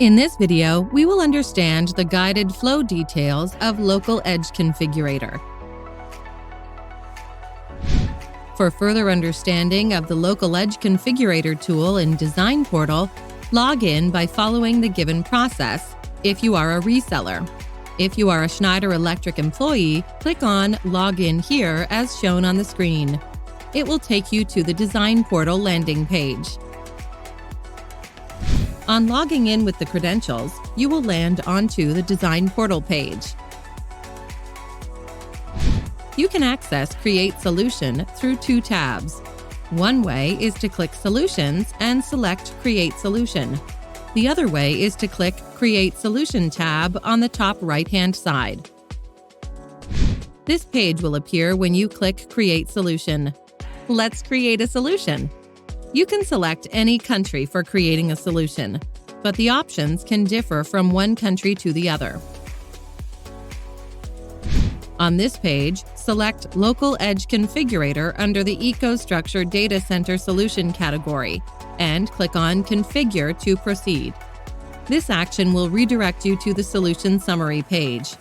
In this video, we will understand the guided flow details of Local Edge Configurator. For further understanding of the Local Edge Configurator tool in Design Portal, log in by following the given process if you are a reseller. If you are a Schneider Electric employee, click on Login here as shown on the screen. It will take you to the Design Portal landing page. On logging in with the credentials, you will land onto the Design Portal page. You can access Create Solution through two tabs. One way is to click Solutions and select Create Solution. The other way is to click Create Solution tab on the top right-hand side. This page will appear when you click Create Solution. Let's create a solution. You can select any country for creating a solution, but the options can differ from one country to the other. On this page, select Local Edge Configurator under the EcoStruxure Data Center Solution category and click on Configure to proceed. This action will redirect you to the Solution Summary page.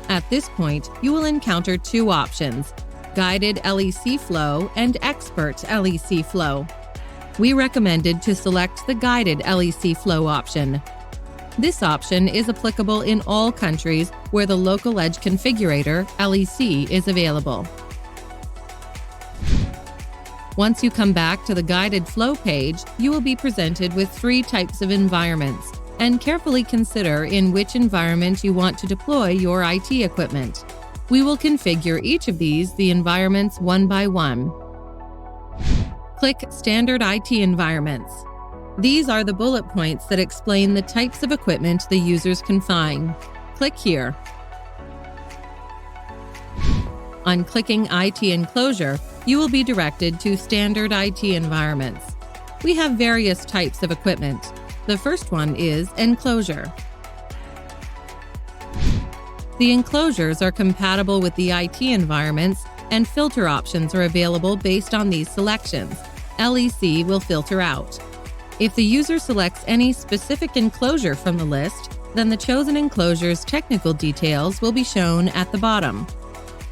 At this point, you will encounter two options: Guided LEC Flow and Expert LEC Flow. We recommended to select the Guided LEC Flow option. This option is applicable in all countries where the Local Edge Configurator LEC is available. Once you come back to the Guided Flow page, you will be presented with three types of environments, and carefully consider in which environment you want to deploy your IT equipment. We will configure each of the environments one by one. Click Standard IT Environments. These are the bullet points that explain the types of equipment the users can find. Click here. On clicking IT Enclosure, you will be directed to Standard IT Environments. We have various types of equipment. The first one is Enclosure. The enclosures are compatible with the IT environments, and filter options are available based on these selections. LEC will filter out. If the user selects any specific enclosure from the list, then the chosen enclosure's technical details will be shown at the bottom.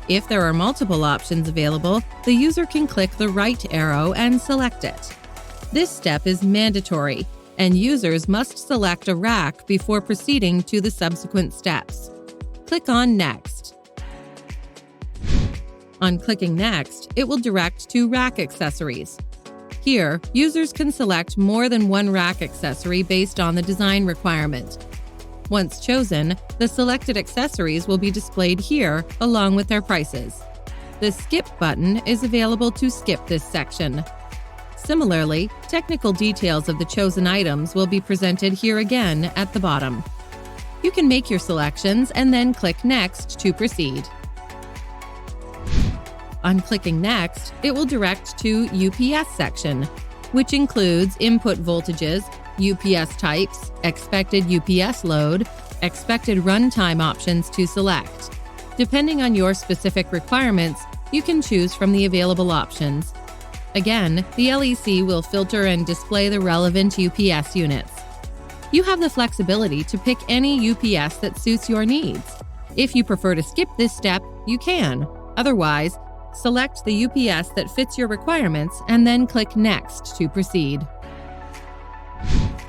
If there are multiple options available, the user can click the right arrow and select it. This step is mandatory, and users must select a rack before proceeding to the subsequent steps. Click on Next. On clicking Next, it will direct to Rack Accessories. Here, users can select more than one rack accessory based on the design requirement. Once chosen, the selected accessories will be displayed here along with their prices. The Skip button is available to skip this section. Similarly, technical details of the chosen items will be presented here again at the bottom. You can make your selections and then click Next to proceed. On clicking Next, it will direct to UPS section, which includes input voltages, UPS types, expected UPS load, expected runtime options to select. Depending on your specific requirements, you can choose from the available options. Again, the LEC will filter and display the relevant UPS units. You have the flexibility to pick any UPS that suits your needs. If you prefer to skip this step, you can. Otherwise, select the UPS that fits your requirements and then click Next to proceed.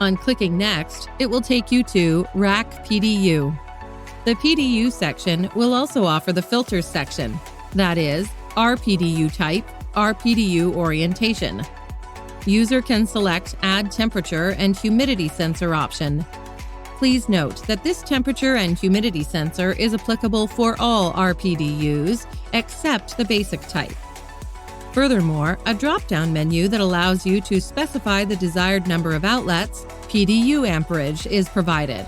On clicking Next, it will take you to Rack PDU. The PDU section will also offer the Filters section, that is, RPDU type, RPDU orientation. User can select Add Temperature and Humidity Sensor option. Please note that this temperature and humidity sensor is applicable for all RPDUs except the basic type. Furthermore, a drop-down menu that allows you to specify the desired number of outlets, PDU amperage, is provided.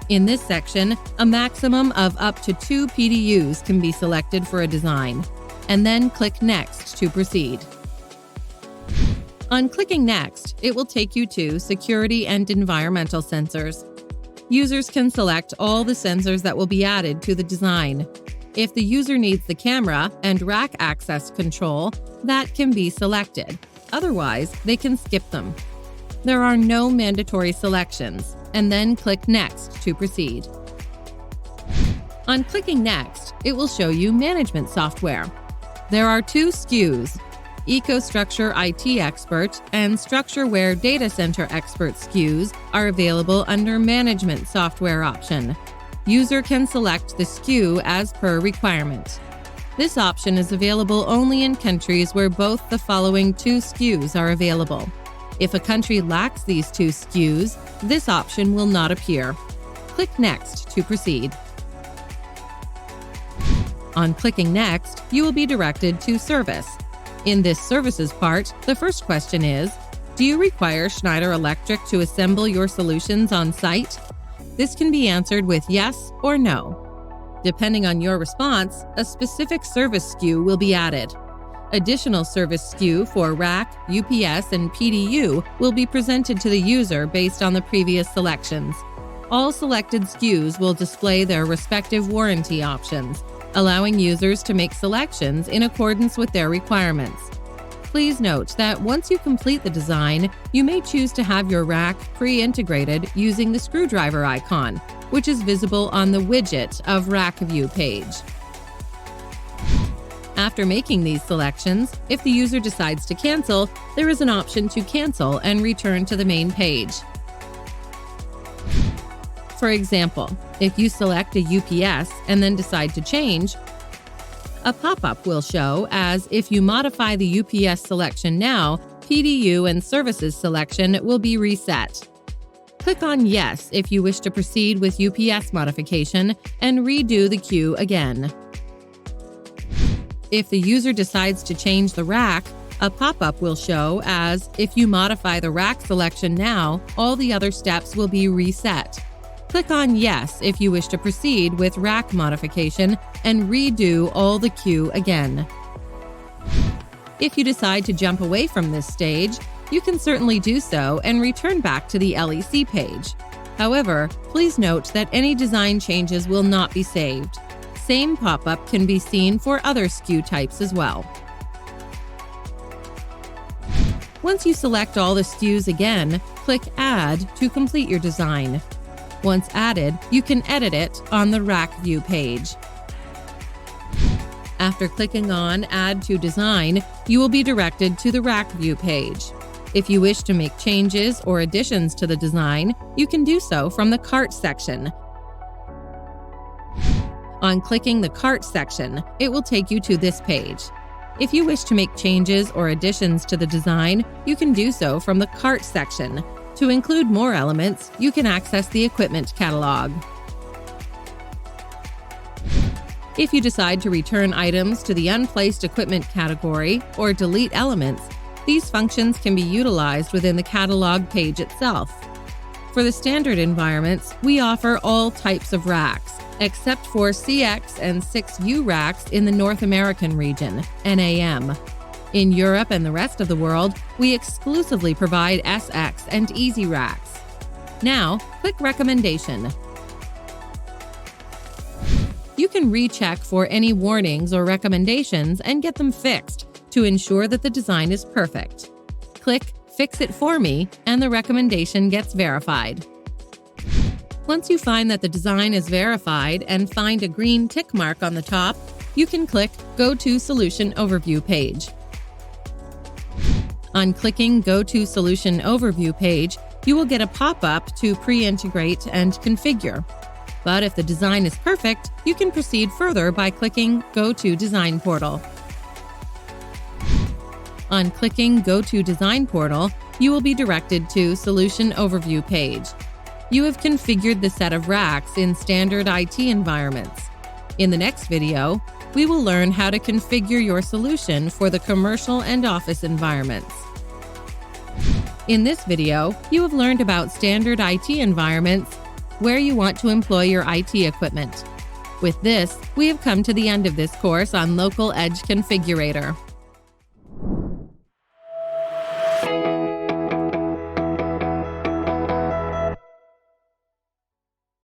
In this section, a maximum of up to 2 PDUs can be selected for a design, and then click Next to proceed. On clicking Next, it will take you to Security and Environmental Sensors. Users can select all the sensors that will be added to the design. If the user needs the camera and rack access control, that can be selected. Otherwise, they can skip them. there are no mandatory selections, and then click Next to proceed. On clicking Next, it will show you management software. There are two SKUs, EcoStruxure IT Expert and StruxureWare Data Center Expert SKUs are available under Management Software option. User can select the SKU as per requirement. This option is available only in countries where both the following two SKUs are available. If a country lacks these two SKUs, this option will not appear. Click Next to proceed. On clicking Next, you will be directed to Service. In this Services part, the first question is, do you require Schneider Electric to assemble your solutions on site? This can be answered with yes or no. Depending on your response, a specific service SKU will be added. Additional service SKU for rack, UPS, and PDU will be presented to the user based on the previous selections. All selected SKUs will display their respective warranty options, allowing users to make selections in accordance with their requirements. Please note that once you complete the design, you may choose to have your rack pre-integrated using the screwdriver icon, which is visible on the widget of Rack View page. After making these selections, if the user decides to cancel, there is an option to cancel and return to the main page. For example, if you select a UPS and then decide to change, a pop-up will show as if you modify the UPS selection now, PDU and services selection will be reset. Click on Yes if you wish to proceed with UPS modification and redo the queue again. If the user decides to change the rack, a pop-up will show as if you modify the rack selection now, all the other steps will be reset. Click on Yes if you wish to proceed with rack modification and redo all the queue again. If you decide to jump away from this stage, you can certainly do so and return back to the LEC page. However, please note that any design changes will not be saved. Same pop-up can be seen for other SKU types as well. Once you select all the SKUs again, click Add to complete your design. Once added, you can edit it on the Rack View page. After clicking on Add to Design, you will be directed to the Rack View page. If you wish to make changes or additions to the design, you can do so from the Cart section. On clicking the Cart section, it will take you to this page. If you wish to make changes or additions to the design, you can do so from the Cart section. To include more elements, you can access the equipment catalog. If you decide to return items to the unplaced equipment category or delete elements, these functions can be utilized within the catalog page itself. For the standard environments, we offer all types of racks, except for CX and 6U racks in the North American region, NAM. In Europe and the rest of the world, we exclusively provide SX and Easy racks. Now, click Recommendation. You can recheck for any warnings or recommendations and get them fixed to ensure that the design is perfect. Click Fix It For Me and the recommendation gets verified. Once you find that the design is verified and find a green tick mark on the top, you can click Go to Solution Overview page. On clicking Go to Solution Overview page, you will get a pop-up to pre-integrate and configure. But if the design is perfect, you can proceed further by clicking Go to Design Portal. On clicking Go to Design Portal, you will be directed to Solution Overview page. You have configured the set of racks in standard IT environments. In the next video, we will learn how to configure your solution for the commercial and office environments. In this video, you have learned about standard IT environments, where you want to employ your IT equipment. With this, we have come to the end of this course on Local Edge Configurator.